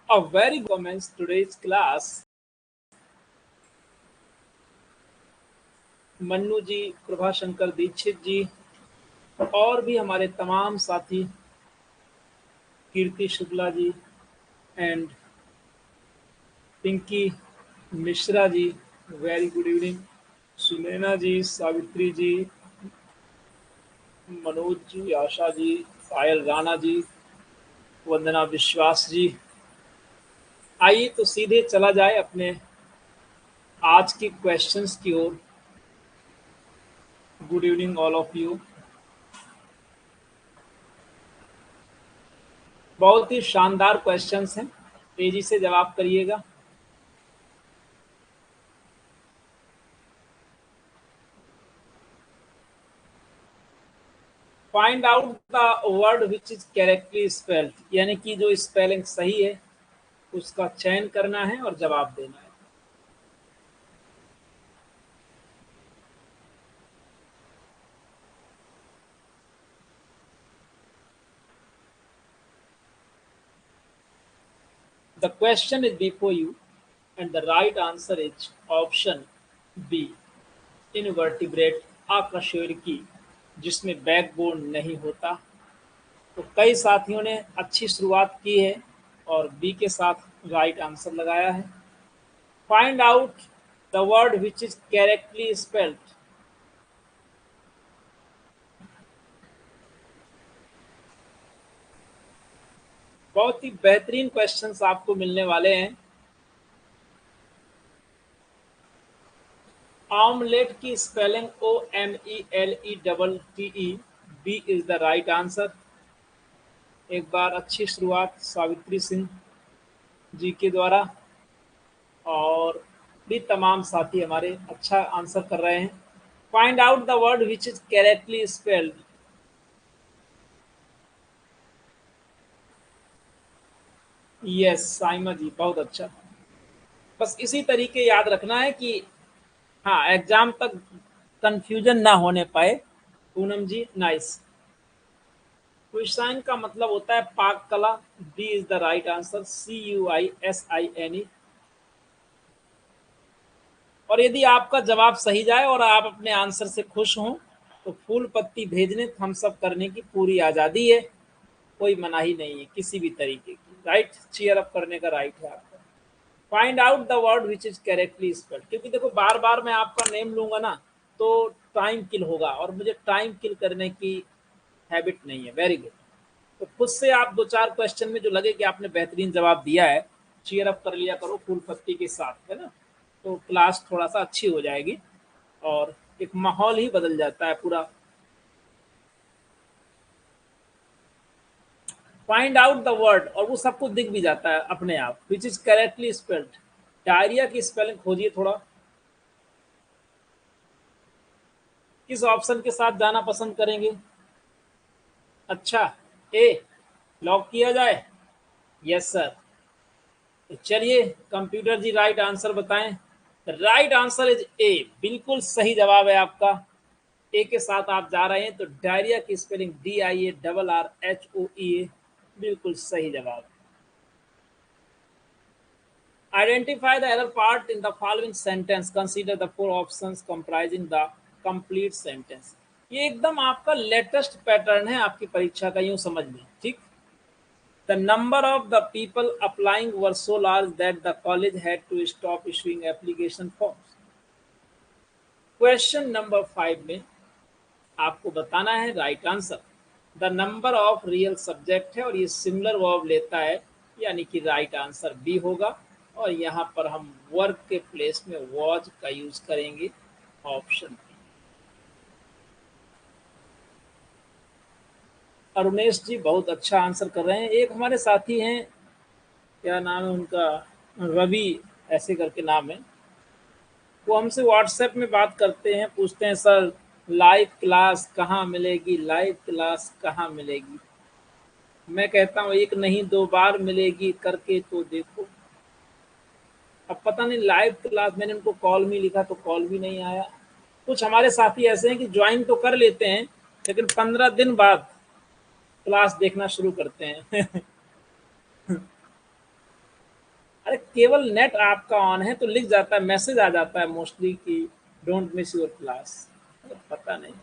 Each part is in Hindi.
A very good comments today's class. Mannu जी, प्रभाशंकर दीक्षित जी और भी हमारे तमाम साथी, Kirti Shukla ji and Pinki Mishra ji, very good evening. Sunaina ji, Savitri ji, Manoj ji, Asha ji, Payal Rana ji, Vandana Vishwas ji. आइए तो सीधे चला जाए अपने आज के क्वेश्चंस की ओर। Good evening all of you. बहुत ही शानदार क्वेश्चंस हैं, तेजी से जवाब करिएगा। Find out the word which is correctly spelled, यानी कि जो स्पेलिंग सही है उसका चयन करना है और जवाब देना है। The question is before you and the right answer is option B, invertebrate अकशेरुकी, जिसमें बैकबोन नहीं होता। तो कई साथियों ने अच्छी शुरुआत की है और बी के साथ राइट आंसर लगाया है। Find out the word which is correctly spelled. बहुत ही बेहतरीन क्वेश्चंस आपको मिलने वाले हैं। ऑमलेट की spelling OMELETTE, B is the right answer. एक बार अच्छी शुरुआत सावित्री सिंह जी के द्वारा, और भी तमाम साथी हमारे अच्छा आंसर कर रहे हैं। Find out the word which is correctly spelled. Yes Saima ji, बहुत अच्छा। बस इसी तरीके याद रखना है कि हाँ, एग्जाम तक कंफ्यूजन ना होने पाए। पूनम जी, नाइस। क्विशाइन का मतलब होता है पाक कला। D is the right answer, CUISINE। और यदि आपका जवाब सही जाए और आप अपने आंसर से खुश हों तो फूल पत्ती भेजने थम्स अप करने की पूरी आज़ादी है, कोई मनाही नहीं है किसी भी तरीके की। राइट, चीयर अप करने का राइट है आपका। Find out the word which is correctly spelled, क्योंकि देखो बार बार मैं आपका नेम लूंगा ना तो टाइम किल होगा, और मुझे टाइम किल करने की हैबिट नहीं है। Very good. तो खुद से आप दो चार क्वेश्चन में जो लगे कि आपने बेहतरीन जवाब दिया है, चीयर अप कर लिया करो फूल पत्ती के साथ, है ना। तो क्लास थोड़ा सा अच्छी हो जाएगी और एक माहौल ही बदल जाता है पूरा। फाइंड आउट द वर्ड, और वो सबको दिख भी जाता है अपने आप, विच इज करेक्टली स्पेल्ड। डायरिया की स्पेलिंग खोजिए थोड़ा। किस ऑप्शन के साथ जाना पसंद करेंगे? अच्छा, ए लॉक किया जाए। Yes sir. तो चलिए कंप्यूटर जी राइट आंसर बताएं। राइट आंसर इज ए, बिल्कुल सही जवाब है आपका। ए के साथ आप जा रहे हैं, तो डायरिया की स्पेलिंग DIARRHOEA, बिल्कुल सही जवाब। Identify the error part in the following sentence, consider the four options comprising the complete sentence. ये एकदम आपका लेटेस्ट पैटर्न है आपकी परीक्षा का, यूं समझ लें, ठीक। The number of the people applying were so large that the college had to stop issuing application forms. Question number 5 में आपको बताना है right answer. The number of real subject है और ये सिमिलर वर्ब लेता है, यानी कि राइट आंसर बी होगा। और यहाँ पर हम वर्क के प्लेस में वॉज का यूज करेंगे, ऑप्शन बी। अरुणेश जी बहुत अच्छा आंसर कर रहे हैं। एक हमारे साथी हैं, क्या नाम है उनका, रवि ऐसे करके नाम है, वो हमसे व्हाट्सएप में बात करते हैं, पूछते हैं सर लाइव क्लास कहाँ मिलेगी, लाइव क्लास कहाँ मिलेगी। मैं कहता हूँ एक नहीं दो बार मिलेगी, करके तो देखो। अब पता नहीं लाइव क्लास, मैंने उनको कॉल में लिखा तो कॉल भी नहीं आया। कुछ हमारे साथी ऐसे हैं कि ज्वाइन तो कर लेते हैं लेकिन 15 दिन बाद क्लास देखना शुरू करते हैं। अरे केवल नेट आपका ऑन है तो लिख जाता है, मैसेज आ जाता है मोस्टली कि डोंट मिस योर क्लास। पता नहीं।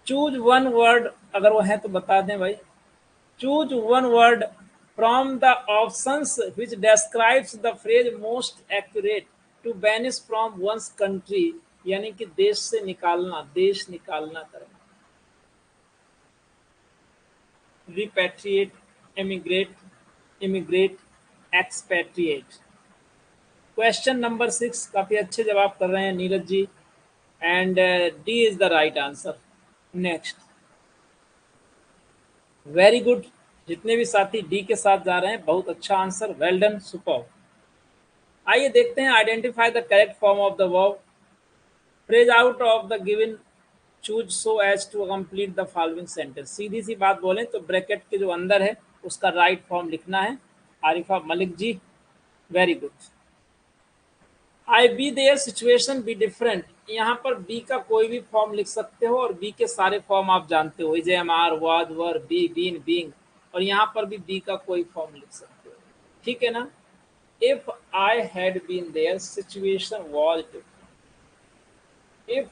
चूज वन वर्ड, अगर वो है तो बता दें भाई। Choose one word from the options which describes the phrase most accurate to banish from one's country, यानी कि देश से निकालना, देश निकालना करना। Repatriate, emigrate, immigrate, expatriate. Question number 6 काफी अच्छे जवाब कर रहे हैं Neeraj ji, and D is the right answer. Next, very good. जितने भी साथी डी के साथ जा रहे हैं, बहुत अच्छा आंसर, वेल डन, सुपर। आइए देखते हैं, identify the correct form of the verb. Phrase out of the given choose so as to complete the following sentence. सीधी सी बात बोलें तो ब्रैकेट के जो अंदर है उसका राइट फॉर्म लिखना है। Arifa Malik ji, very good. I be there situation be different, यहाँ पर बी का कोई भी फॉर्म लिख सकते हो और बी के सारे फॉर्म आप जानते हो, is am are was were be been being, और यहाँ पर भी बी का कोई फॉर्म लिख सकते हो, ठीक है ना। If I had been there situation was different. If,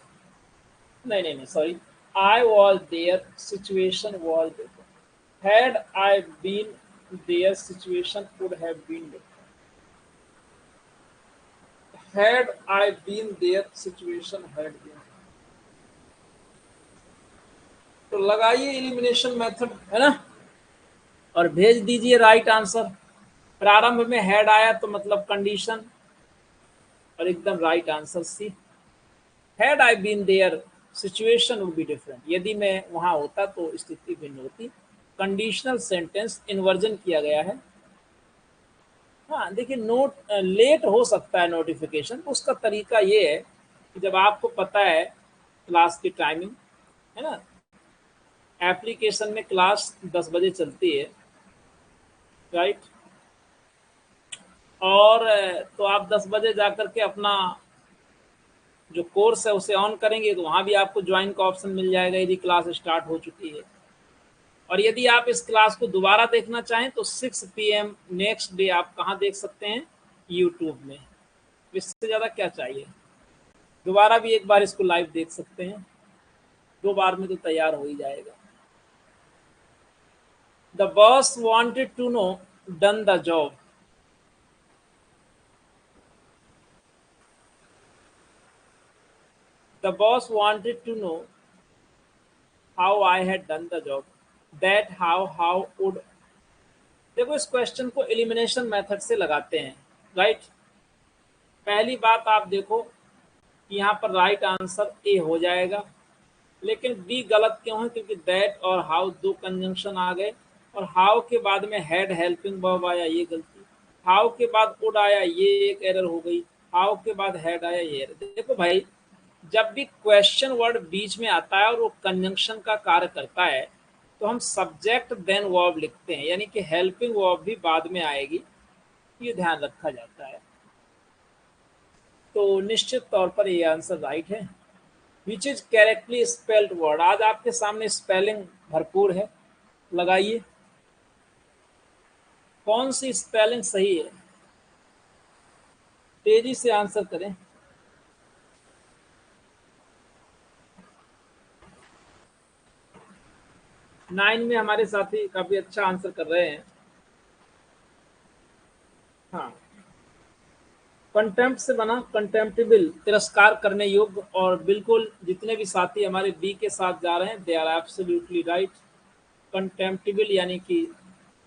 नहीं नहीं नहीं sorry, I was there situation was different. Had I been there situation would have been different. Had I been there, situation had been। तो लगाइए एलिमिनेशन मेथड, है ना, और भेज दीजिए राइट आंसर। प्रारंभ में हैड आया तो मतलब कंडीशन, और एकदम right answer C. Had I been there situation would be different, यदि मैं वहां होता तो स्थिति भिन्न होती। कंडीशनल सेंटेंस इन्वर्जन किया गया है। हाँ देखिए, नोट लेट हो सकता है नोटिफिकेशन, तो उसका तरीका ये है कि जब आपको पता है क्लास की टाइमिंग, है ना, एप्लीकेशन में क्लास 10 बजे चलती है, राइट, और तो आप 10 बजे जाकर के अपना जो कोर्स है उसे ऑन करेंगे तो वहाँ भी आपको ज्वाइन का ऑप्शन मिल जाएगा यदि क्लास स्टार्ट हो चुकी है। और यदि आप इस क्लास को दोबारा देखना चाहें तो 6 PM नेक्स्ट डे आप कहाँ देख सकते हैं, यूट्यूब में। इससे ज़्यादा क्या चाहिए। दोबारा भी एक बार इसको लाइव देख सकते हैं, 2 बार में तो तैयार हो ही जाएगा। The boss wanted to know done the job. The boss wanted to know how I had done the job, that how would. देखो, इस क्वेश्चन को एलिमिनेशन मेथड से लगाते हैं, राइट। पहली बात आप देखो कि यहाँ पर राइट आंसर ए हो जाएगा, लेकिन बी गलत क्यों है, क्योंकि दैट और हाउ दो कंजंक्शन आ गए, और हाउ के बाद में हैड हेल्पिंग वर्ब आया, ये गलती। हाउ के बाद वुड आया, ये एक एरर हो गई। हाउ के बाद हैड आया, ये एरर। देखो भाई, जब भी क्वेश्चन वर्ड बीच में आता है और वो कंजंक्शन का कार्य करता है तो हम सब्जेक्ट देन वर्ब लिखते हैं, यानी कि हेल्पिंग वर्ब भी बाद में आएगी, ये ध्यान रखा जाता है। तो निश्चित तौर पर ये आंसर राइट है। विच इज करेक्टली स्पेल्ड वर्ड, आज आपके सामने स्पेलिंग भरपूर है, लगाइए कौन सी स्पेलिंग सही है, तेजी से आंसर करें। नाइन में हमारे साथी काफी अच्छा आंसर कर रहे हैं। हाँ, कंटेम्प्ट से बना कंटेम्प्टिबल, तिरस्कार करने योग्य, और बिल्कुल जितने भी साथी हमारे बी के साथ जा रहे हैं they are absolutely right. Contemptible यानी कि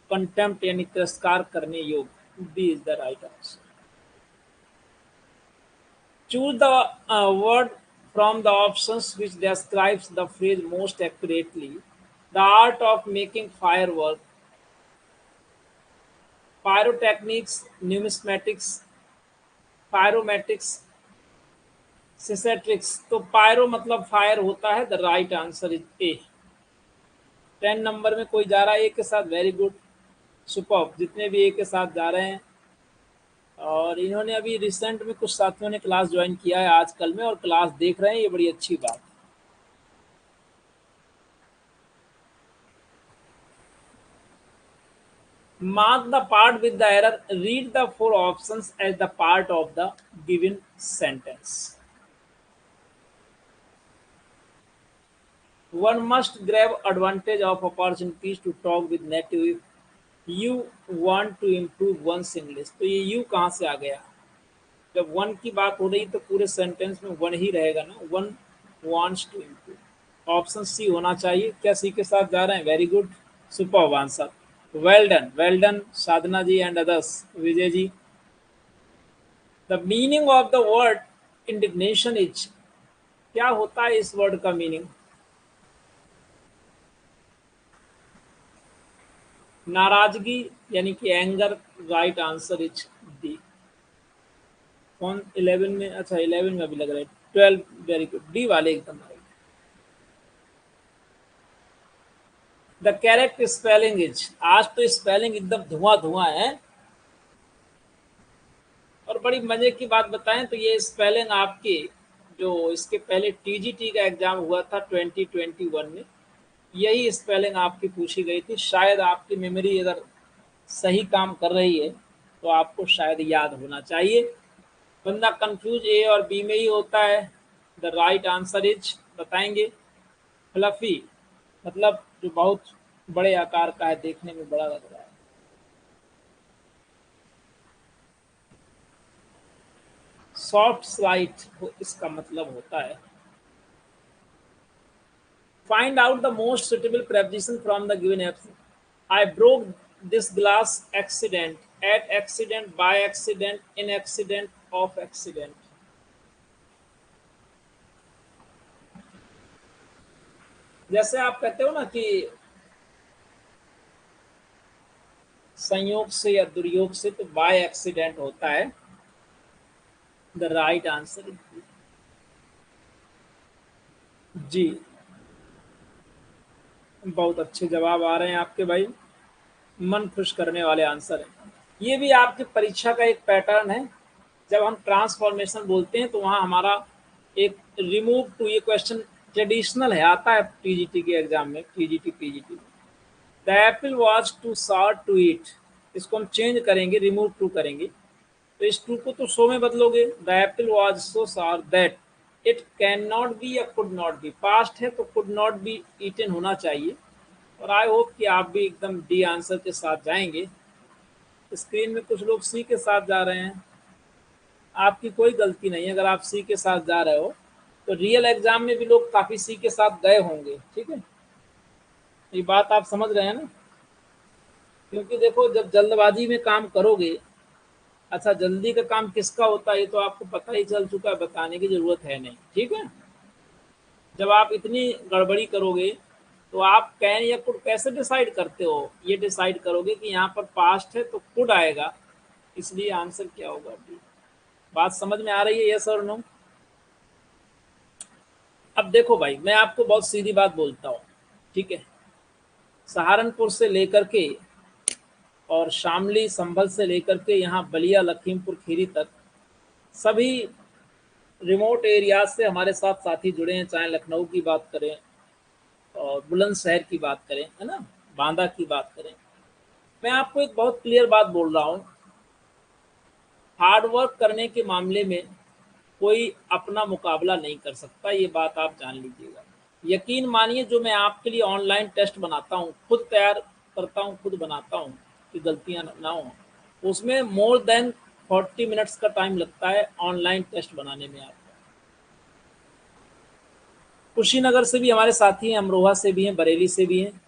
कंटेम्प्ट यानी तिरस्कार करने योग्य, B is the right answer. Choose the word from the options which describes the phrase most accurately. The art of making firework, pyrotechnics, numismatics, pyromatics, सिसेट्रिक्स। तो पायरो मतलब फायर होता है, the right answer is a. 10 number में कोई जा रहा है ए के साथ, वेरी गुड, सुपर। जितने भी ए के साथ जा रहे हैं, और इन्होंने अभी रिसेंट में कुछ साथियों ने क्लास ज्वाइन किया है आजकल में और क्लास देख रहे हैं, ये बड़ी अच्छी बात है। Mark the part with the error. Read the 4 options as the part of the given sentence. One must grab advantage of opportunities to talk with native if you want to improve one's English. तो ये you कहाँ से आ गया? जब वन की बात हो रही तो पूरे सेंटेंस में वन ही रहेगा ना. One wants to improve. Option C होना चाहिए. क्या सी के साथ जा रहे हैं? Very good, superb answer. Well done Sadhana ji and others. Vijay ji. The meaning of the word indignation is. क्या होता है इस वर्ड का मीनिंग? नाराजगी यानी कि anger. Right answer is D. कौन 11 में? अच्छा 11 में अभी लग रहा है. 12. वेरी गुड, डी वाले एकदम right. The correct spelling is. आज तो स्पेलिंग एकदम धुआं है. और बड़ी मजे की बात बताएं तो ये स्पेलिंग आपके जो इसके पहले टीजीटी का एग्जाम हुआ था 2021 में, यही स्पेलिंग आपकी पूछी गई थी. शायद आपकी मेमोरी अगर सही काम कर रही है तो आपको शायद याद होना चाहिए. बंदा कंफ्यूज ए और बी में ही होता है. द राइट आंसर इज बताएंगे. फ्लफी मतलब जो बहुत बड़े आकार का है, देखने में बड़ा लग रहा है. सॉफ्ट स्लाइट इसका मतलब होता है. Find out the most suitable preposition from the given option. I broke this glass accident, at accident, by accident, in accident, of accident. जैसे आप कहते हो ना कि संयोग से या दुर्योग से, तो बाय एक्सीडेंट होता है. द राइट आंसर जी. बहुत अच्छे जवाब आ रहे हैं आपके भाई. मन खुश करने वाले आंसर हैं. ये भी आपकी परीक्षा का एक पैटर्न है. जब हम ट्रांसफॉर्मेशन बोलते हैं तो वहाँ हमारा एक रिमूव टू, ये क्वेश्चन ट्रेडिशनल है, आता है टीजीटी के एग्जाम में. TGT PGT. The apple was too sour to eat. इसको हम चेंज करेंगे, रिमूव टू करेंगे. तो इस टू को तो सो में बदलोगे. द एप्पल वॉज सो सार that it can not be या कुड नॉट बी. पास्ट है तो कुड नॉट बी ईटन होना चाहिए. और आई होप कि आप भी एकदम डी आंसर के साथ जाएंगे. स्क्रीन में कुछ लोग सी के साथ जा रहे हैं. आपकी कोई गलती नहीं है अगर आप सी के साथ जा रहे हो. तो रियल एग्जाम में भी लोग काफी सी के साथ गए होंगे. ठीक है, ये बात आप समझ रहे हैं ना. क्योंकि देखो जब जल्दबाजी में काम करोगे, अच्छा जल्दी का काम किसका होता है ये तो आपको पता ही चल चुका है, बताने की जरूरत है नहीं. ठीक है, जब आप इतनी गड़बड़ी करोगे तो आप कैन या कुड कैसे डिसाइड करते हो? ये डिसाइड करोगे कि यहाँ पर पास्ट है तो कुड आएगा, इसलिए आंसर क्या होगा? बात समझ में आ रही है? यस और नो? अब देखो भाई, मैं आपको बहुत सीधी बात बोलता हूँ. ठीक है, सहारनपुर से लेकर के और शामली संभल से लेकर के यहाँ बलिया लखीमपुर खीरी तक सभी रिमोट एरियाज से हमारे साथ साथी जुड़े हैं. चाहे लखनऊ की बात करें और बुलंदशहर की बात करें, है ना, बांदा की बात करें. मैं आपको एक बहुत क्लियर बात बोल रहा हूँ. हार्ड वर्क करने के मामले में कोई अपना मुकाबला नहीं कर सकता. ये बात आप जान लीजिएगा. यकीन मानिए, जो मैं आपके लिए ऑनलाइन टेस्ट बनाता हूँ, खुद तैयार करता हूँ, खुद बनाता हूँ कि गलतियाँ ना हो, उसमें मोर देन 40 मिनट्स का टाइम लगता है ऑनलाइन टेस्ट बनाने में. आपका कुशीनगर से भी हमारे साथी हैं, अमरोहा से भी हैं, बरेली से भी हैं.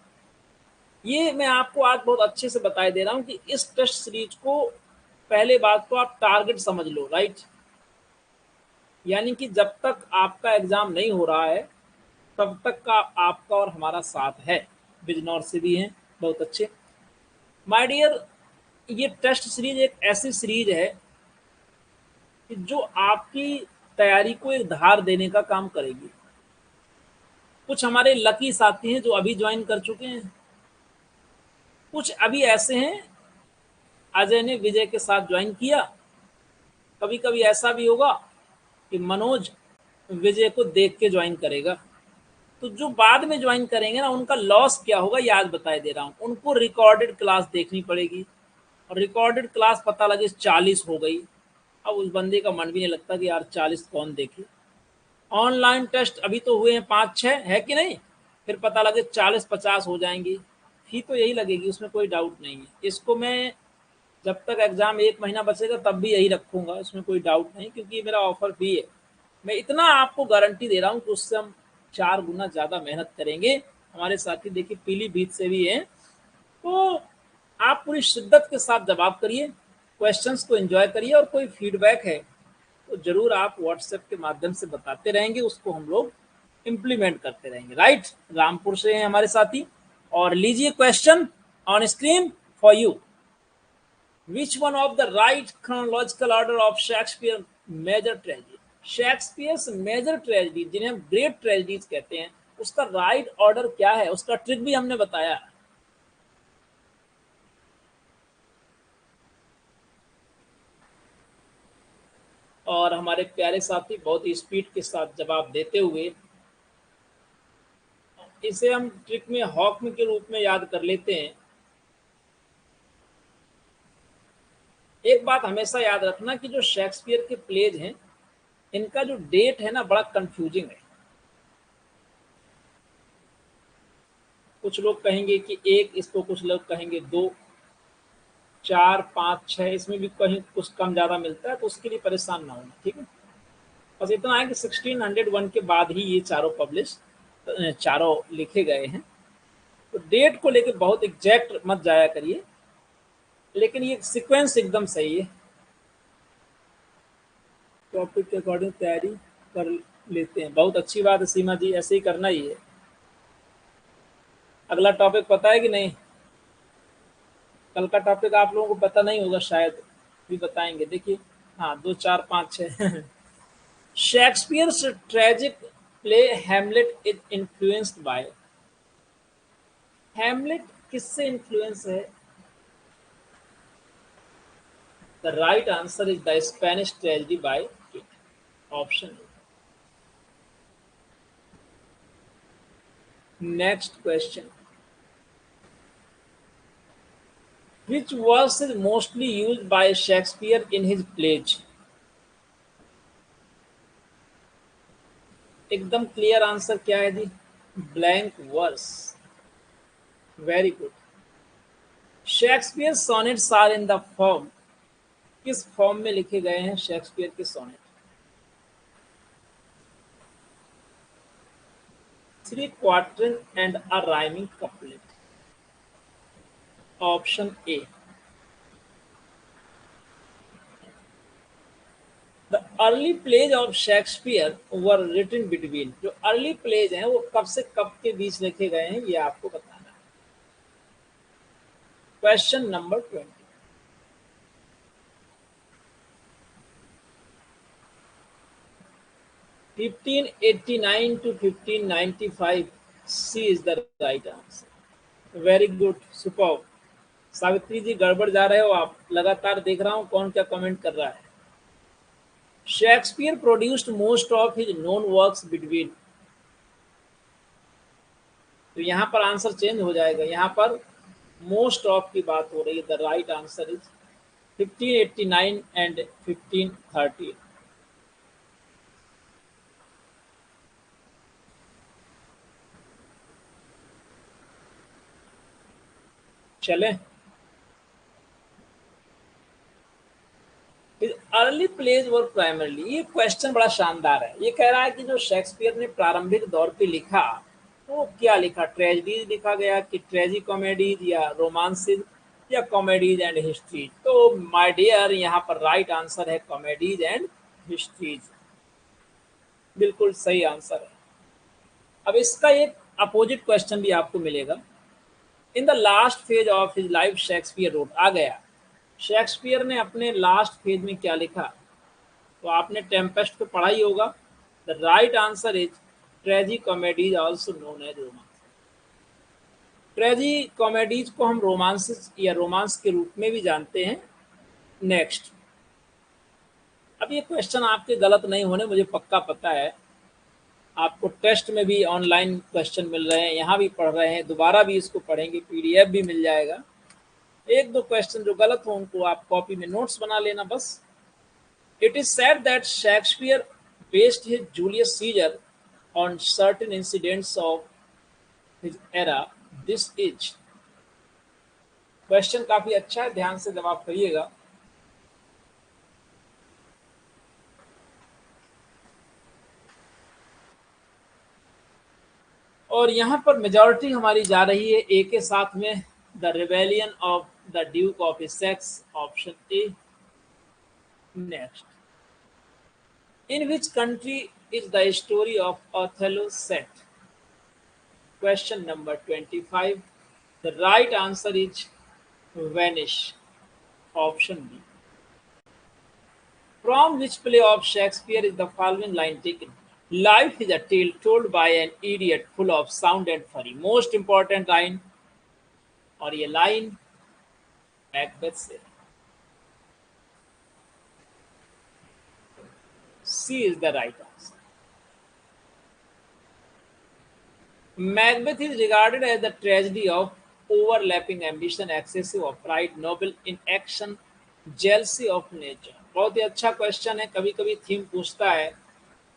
ये मैं आपको आज बहुत अच्छे से बताए दे रहा हूँ कि इस टेस्ट सीरीज को पहले बात तो आप टारगेट समझ लो. राइट, यानी कि जब तक आपका एग्जाम नहीं हो रहा है तब तक का आपका और हमारा साथ है. बिजनौर से भी हैं, बहुत अच्छे. माय डियर, ये टेस्ट सीरीज एक ऐसी सीरीज है कि जो आपकी तैयारी को एक धार देने का काम करेगी. कुछ हमारे लकी साथी हैं जो अभी ज्वाइन कर चुके हैं, कुछ अभी ऐसे हैं. अजय ने विजय के साथ ज्वाइन किया. कभी कभी ऐसा भी होगा कि मनोज विजय को देख के ज्वाइन करेगा. तो जो बाद में ज्वाइन करेंगे ना, उनका लॉस क्या होगा ये आज बता दे रहा हूँ। उनको रिकॉर्डेड क्लास देखनी पड़ेगी, और रिकॉर्डेड क्लास पता लगे 40 हो गई, अब उस बंदे का मन भी नहीं लगता कि यार 40 कौन देखे। ऑनलाइन टेस्ट अभी तो हुए हैं 5-6, है कि नहीं, फिर पता लगे 40-50 हो जाएंगी, फी तो यही लगेगी, उसमें कोई डाउट नहीं है। इसको मैं जब तक एग्जाम 1 महीना बचेगा तब भी यही रखूंगा, इसमें कोई डाउट नहीं, क्योंकि ये मेरा ऑफर भी है। मैं इतना आपको गारंटी दे रहा हूँ कि उससे हम 4 गुना ज़्यादा मेहनत करेंगे। हमारे साथी देखिए पीलीभीत से भी हैं, तो आप पूरी शिद्दत के साथ जवाब करिए, क्वेश्चंस को एंजॉय करिए, और कोई फीडबैक है तो जरूर आप व्हाट्सएप के माध्यम से बताते रहेंगे, उसको हम लोग इम्प्लीमेंट करते रहेंगे। राइट, रामपुर से हैं हमारे साथी, और लीजिए question on screen for you. Which one of the right chronological order of Shakespeare major tragedy? Shakespeare's major tragedy, जिन्हें हम ग्रेट ट्रेजेडीज कहते हैं, उसका राइट ऑर्डर क्या है, उसका ट्रिक भी हमने बताया। और हमारे प्यारे साथी बहुत ही स्पीड के साथ जवाब देते हुए, इसे हम ट्रिक में हॉक के रूप में याद कर लेते हैं। एक बात हमेशा याद रखना कि जो शेक्सपियर के प्लेज हैं, इनका जो डेट है ना, बड़ा कंफ्यूजिंग है। कुछ लोग कहेंगे कि 1, इसको कुछ लोग कहेंगे 2, 4, 5, 6, इसमें भी कहीं कुछ कम ज़्यादा मिलता है, तो उसके लिए परेशान ना होना, ठीक है। बस इतना है कि 1601 के बाद ही ये चारों पब्लिश, चारों लिखे गए हैं। तो डेट को लेकर बहुत एग्जैक्ट मत जाया करिए, लेकिन ये सीक्वेंस एकदम सही है। टॉपिक के अकॉर्डिंग तैयारी कर लेते हैं, बहुत अच्छी बात है सीमा जी, ऐसे ही करना ही है। अगला टॉपिक पता है कि नहीं? कल का टॉपिक आप लोगों को पता नहीं होगा शायद, भी बताएंगे। देखिए, हाँ, 2, 4, 5, 6 Shakespeare's tragic play Hamlet is influenced by. Hamlet किससे इन्फ्लुएंस है? The right answer is the Spanish tragedy by Kyd. Option. Next question, which verse is mostly used by Shakespeare in his plays? एकदम क्लियर आंसर क्या है जी? Blank verse. Very good. Shakespeare sonnets are in the form, किस फॉर्म में लिखे गए हैं शेक्सपियर के sonnet? 3 quatrain and a rhyming couplet. Option A. The early plays of Shakespeare were written between, जो अर्ली प्लेज हैं वो कब से कब के बीच लिखे गए हैं, ये आपको बताना है। Question number 20, 1589 to 1595, C is the right answer. Very good, super. Savitri ji गड़बड़ जा रहे हो आप, लगातार देख रहा हूं कौन क्या कमेंट कर रहा है। Shakespeare produced most of his known works between, तो यहाँ पर आंसर चेंज हो जाएगा, यहाँ पर मोस्ट ऑफ की बात हो रही है। The right answer is 1589 and 1530। चलें, अर्ली प्लेज वर प्राइमरली, ये क्वेश्चन बड़ा शानदार है। ये कह रहा है कि जो शेक्सपियर ने प्रारंभिक दौर पे लिखा, तो क्या लिखा? ट्रेजेडीज लिखा गया कि ट्रेजी कॉमेडीज या रोमांसेज या कॉमेडीज एंड हिस्ट्रीज? तो माय डियर, यहाँ पर राइट आंसर है कॉमेडीज एंड हिस्ट्रीज। बिल्कुल सही आंसर है। अब इसका एक अपोजिट क्वेश्चन भी आपको मिलेगा। In the last phase of his life Shakespeare wrote, आ गया, शेक्सपियर ने अपने लास्ट फेज में क्या लिखा? तो आपने टेम्पेस्ट को पढ़ा ही होगा। The right answer is tragicomedies also known as romance. Tragicomedies को हम रोमांस या रोमांस के रूप में भी जानते हैं। नेक्स्ट, अब ये क्वेश्चन आपके गलत नहीं होने मुझे पक्का पता है। आपको टेस्ट में भी ऑनलाइन क्वेश्चन मिल रहे हैं, यहाँ भी पढ़ रहे हैं, दोबारा भी इसको पढ़ेंगे, पीडीएफ भी मिल जाएगा। एक दो क्वेश्चन जो गलत हो उनको आप कॉपी में नोट्स बना लेना बस। It is said that Shakespeare based his Julius Caesar on certain incidents of his era. This is, question काफी अच्छा है, ध्यान से जवाब करिएगा। और यहाँ पर मेजॉरिटी हमारी जा रही है ए के साथ में, the rebellion of the Duke of Essex, option A. Next, in which country is the story of Othello set? Question number 25, the right answer is Venice, option B. From which play of Shakespeare is the following line taken? Life is a tale told by an idiot full of sound and fury. Most important line, और ये लाइन मैकबेथ से। C is the right answer. Macbeth is regarded as the tragedy of overlapping ambition, excessive of pride, noble inaction, jealousy of nature. बहुत ही अच्छा क्वेश्चन है, कभी कभी थीम पूछता है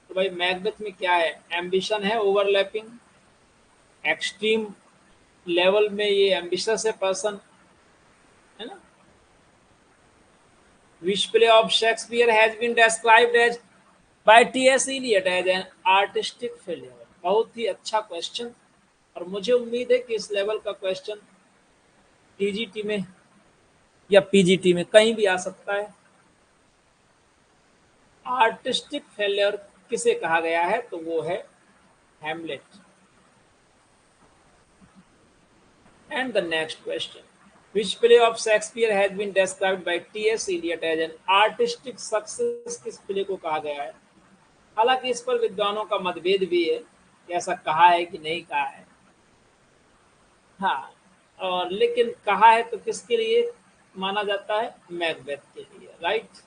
तो भाई मैकबेथ में क्या है? एम्बिशन है, ओवरलैपिंग, एक्सट्रीम लेवल में ये एम्बिशस है पर्सन, है ना। Which play of Shakespeare has been described as by T S. Eliot as an artistic failure. बहुत ही अच्छा क्वेश्चन, और मुझे उम्मीद है कि इस लेवल का क्वेश्चन टीजीटी में या पीजीटी में कहीं भी आ सकता है। आर्टिस्टिक फेलियर किसे कहा गया है? तो वो है Hamlet. And the next question, which play of Shakespeare has been described by T.S. Eliot as an artistic success? किस प्ले को कहा गया है? हालांकि इस पर विद्वानों का मतभेद भी है कि ऐसा कहा है कि नहीं कहा है। हाँ, और लेकिन कहा है तो किसके लिए माना जाता है? मैकबेथ के लिए, राइट।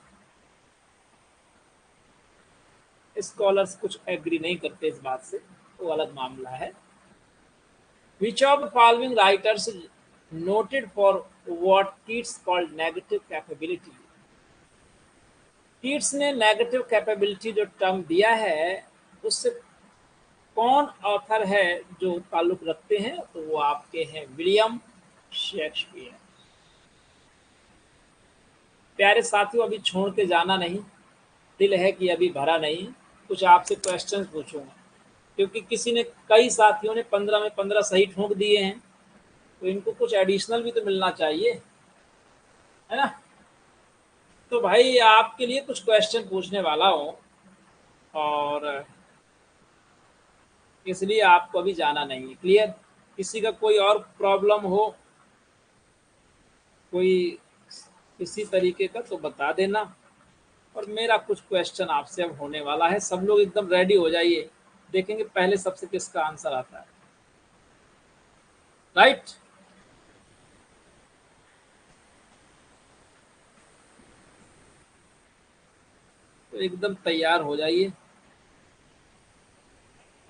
स्कॉलर्स कुछ एग्री नहीं करते इस बात से, वो अलग मामला है। Which of the following writers is noted for what Keats called negative capability? Keats ने नेगेटिव कैपेबिलिटी जो टर्म दिया है, उससे कौन ऑथर है जो ताल्लुक रखते हैं? तो वो आपके हैं विलियम शेक्सपियर। प्यारे साथियों, अभी छोड़ के जाना नहीं, दिल है कि अभी भरा नहीं। कुछ आपसे क्वेश्चंस पूछूंगा, क्योंकि किसी ने, कई साथियों ने 15 में 15 सही ठोक दिए हैं, तो इनको कुछ एडिशनल भी तो मिलना चाहिए, है ना। तो भाई आपके लिए कुछ क्वेश्चन पूछने वाला हूँ, और इसलिए आपको अभी जाना नहीं है। क्लियर? किसी का कोई और प्रॉब्लम हो, कोई किसी तरीके का, तो बता देना। और मेरा कुछ क्वेश्चन आपसे अब होने वाला है, सब लोग एकदम रेडी हो जाइए, देखेंगे पहले सबसे किसका आंसर आता है, राइट। तो एकदम तैयार हो जाइए,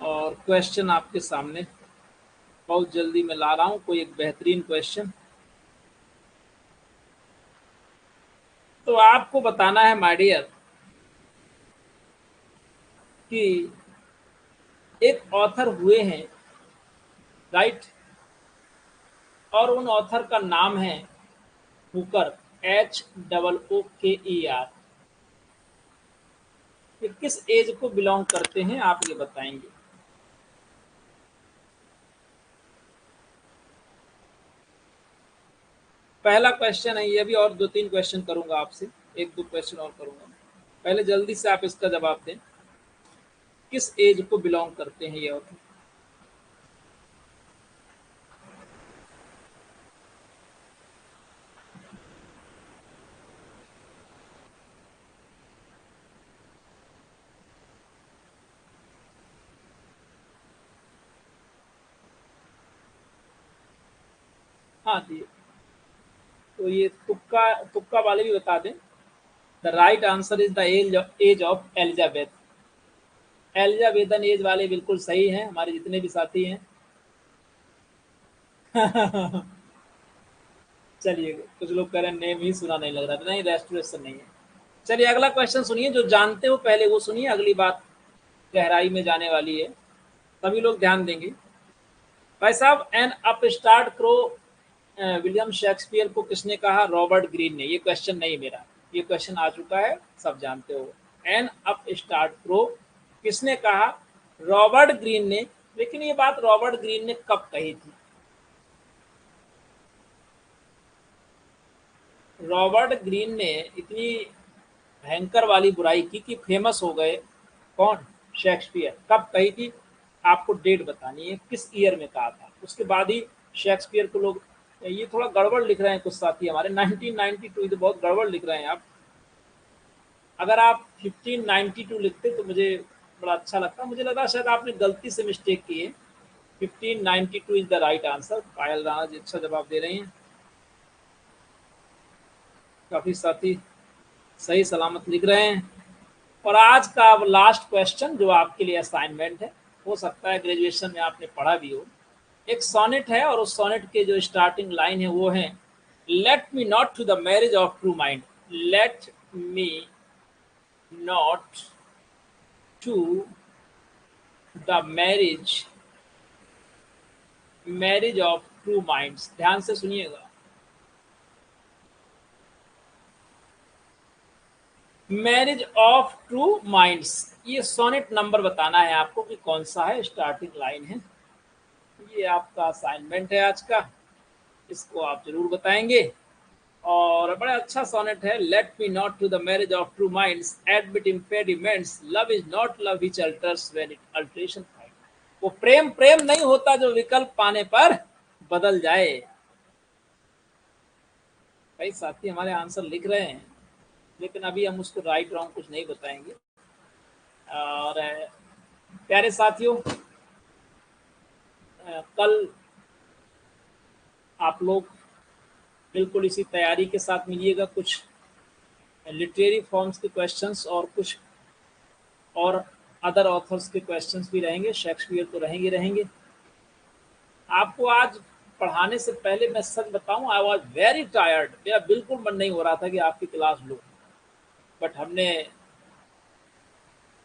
और क्वेश्चन आपके सामने बहुत जल्दी मैं ला रहा हूँ, कोई एक बेहतरीन क्वेश्चन। तो आपको बताना है माय डियर कि एक ऑथर हुए हैं, राइट, और उन ऑथर का नाम है हुकर, HOOKER। ये किस एज को बिलोंग करते हैं आप ये बताएंगे। पहला क्वेश्चन है ये, भी और दो तीन क्वेश्चन करूंगा आपसे, एक दो क्वेश्चन और करूंगा, पहले जल्दी से आप इसका जवाब दें। किस एज को बिलोंग करते हैं ये ऑथर? हाँ जी, तो ये तुक्का तुक्का वाले भी बता दें। The right answer is the age of Elizabeth. Elizabethan age वाले बिल्कुल सही हैं, हमारे जितने भी साथी हैं। चलिए, कुछ लोग कह रहे हैं नेम ही सुना नहीं लग रहा था। नहीं, रेस्टोरेशन नहीं है। चलिए अगला क्वेश्चन सुनिए, जो जानते हो पहले वो सुनिए, अगली बात गहराई में जाने वाली है, सभी लोग ध्यान देंगे। भाई साहब, N upstart crow William Shakespeare को किसने कहा? रॉबर्ट ग्रीन ने। ये क्वेश्चन नहीं मेरा, ये क्वेश्चन आ चुका है, सब जानते हो। एन अपस्टार्ट क्रो किसने कहा? रॉबर्ट ग्रीन ने। लेकिन ये बात रॉबर्ट ग्रीन ने कब कही थी? रॉबर्ट ग्रीन ने इतनी भयंकर वाली बुराई की कि फेमस हो गए। कौन? शेक्सपियर। कब कही थी? आपको डेट बतानी है, किस ईयर में कहा था, उसके बाद ही शेक्सपियर को लोग। ये थोड़ा गड़बड़ लिख रहे हैं कुछ साथी हमारे, 1992, तो बहुत गड़बड़ लिख रहे हैं आप। अगर आप 1592 लिखते तो मुझे बड़ा अच्छा लगता। मुझे लगा शायद आपने गलती से मिस्टेक की है। 1592 इज द राइट आंसर। पायल राणा जी अच्छा जवाब दे रहे हैं, काफी साथी सही सलामत लिख रहे हैं। और आज का अब लास्ट क्वेश्चन जो आपके लिए असाइनमेंट है, हो सकता है ग्रेजुएशन में आपने पढ़ा भी हो। एक सोनेट है और उस सोनेट के जो स्टार्टिंग लाइन है वो है, let me not to the marriage of true mind, let me not to the marriage of true minds. ध्यान से सुनिएगा, मैरिज ऑफ ट्रू माइंड्स। ये सोनेट नंबर बताना है आपको कि कौन सा है, स्टार्टिंग लाइन है। ये आपका असाइनमेंट है आज का, इसको आप जरूर बताएंगे। और बड़ा अच्छा सोनेट है, let me not to the marriage of true minds admit impediments, love is not love which alters when it alteration find. वो प्रेम प्रेम नहीं होता जो विकल्प पाने पर बदल जाए। कई साथी हमारे आंसर लिख रहे हैं, लेकिन अभी हम उसको राइट रॉन्ग कुछ नहीं बताएंगे। और प्यारे साथियों, कल आप लोग बिल्कुल इसी तैयारी के साथ मिलिएगा। कुछ लिटरेरी फॉर्म्स के क्वेश्चंस और कुछ और अदर ऑथर्स के क्वेश्चंस भी रहेंगे, शेक्सपियर तो रहेंगे रहेंगे। आपको आज पढ़ाने से पहले मैं सच बताऊं, आई वॉज वेरी टायर्ड। मेरा बिल्कुल मन नहीं हो रहा था कि आपकी क्लास लूं, बट हमने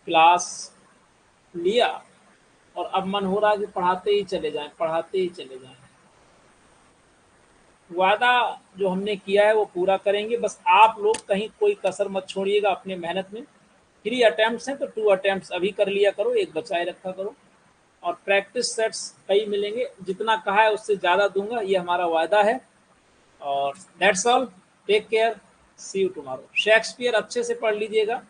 क्लास लिया और अब मन हो रहा है कि पढ़ाते ही चले जाएं, पढ़ाते ही चले जाएं। वादा जो हमने किया है वो पूरा करेंगे। बस आप लोग कहीं कोई कसर मत छोड़िएगा अपने मेहनत में। 3 अटेम्प्ट्स हैं तो 2 अटेम्प्ट्स अभी कर लिया करो, एक बचाए रखा करो। और प्रैक्टिस सेट्स कई मिलेंगे, जितना कहा है उससे ज़्यादा दूंगा, ये हमारा वायदा है। और that's all, take care, see you tomorrow. Shakespeare अच्छे से पढ़ लीजिएगा।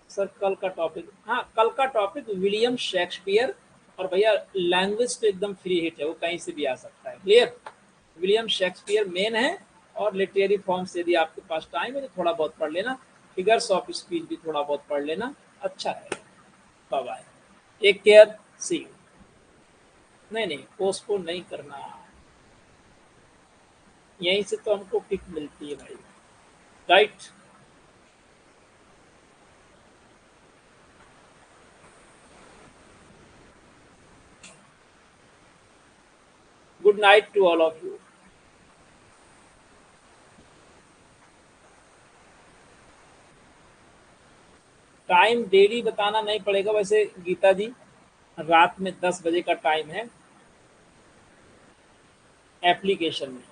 सर कल का टॉपिक, हाँ कल का टॉपिक विलियम शेक्सपियर। और भैया लैंग्वेज तो एकदम फ्री हिट है, वो कहीं से भी आ सकता है। क्लियर? विलियम शेक्सपियर मेन है। और लिटरेरी फॉर्म्स यदि आपके पास टाइम है तो थोड़ा बहुत पढ़ लेना, फिगर्स ऑफ स्पीच भी थोड़ा बहुत पढ़ लेना, अच्छा है। Bye bye, take care, see you. नहीं नहीं, पोस्टपोन नहीं करना, यहीं से तो हमको पिक मिलती है भाई, right. Good night to all of you. Time daily बताना नहीं पड़ेगा वैसे गीता जी, रात में 10 बजे का टाइम है एप्लीकेशन में।